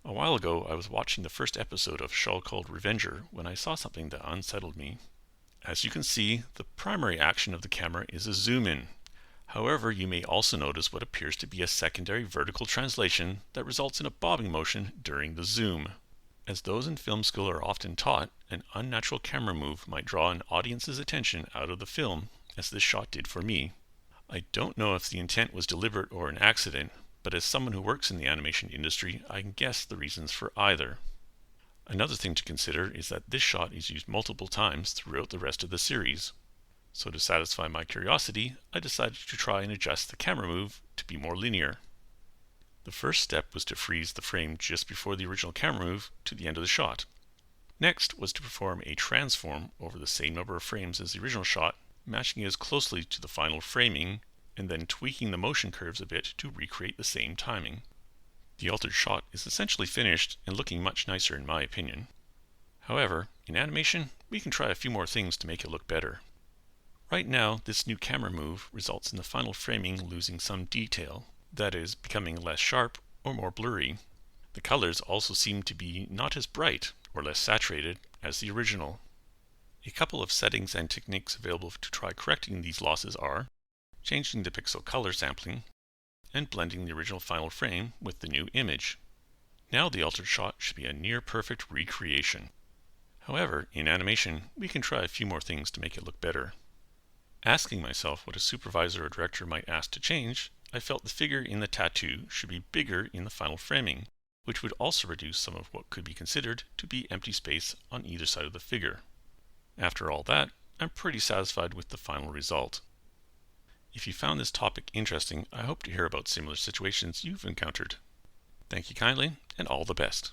A while ago, I was watching the first episode of a show called Revenger when I saw something that unsettled me. As you can see, the primary action of the camera is a zoom in. However, you may also notice what appears to be a secondary vertical translation that results in a bobbing motion during the zoom. As those in film school are often taught, an unnatural camera move might draw an audience's attention out of the film, as this shot did for me. I don't know if the intent was deliberate or an accident, but as someone who works in the animation industry, I can guess the reasons for either. Another thing to consider is that this shot is used multiple times throughout the rest of the series. So to satisfy my curiosity, I decided to try and adjust the camera move to be more linear. The first step was to freeze the frame just before the original camera move to the end of the shot. Next was to perform a transform over the same number of frames as the original shot, matching it as closely to the final framing, and then tweaking the motion curves a bit to recreate the same timing. The altered shot is essentially finished and looking much nicer in my opinion. However, in animation, we can try a few more things to make it look better. Right now, this new camera move results in the final framing losing some detail, that is, becoming less sharp or more blurry. The colors also seem to be not as bright or less saturated as the original. A couple of settings and techniques available to try correcting these losses are changing the pixel color sampling and blending the original final frame with the new image. Now the altered shot should be a near perfect recreation. However, in animation, we can try a few more things to make it look better. Asking myself what a supervisor or director might ask to change, I felt the figure in the tattoo should be bigger in the final framing, which would also reduce some of what could be considered to be empty space on either side of the figure. After all that, I'm pretty satisfied with the final result. If you found this topic interesting, I hope to hear about similar situations you've encountered. Thank you kindly, and all the best.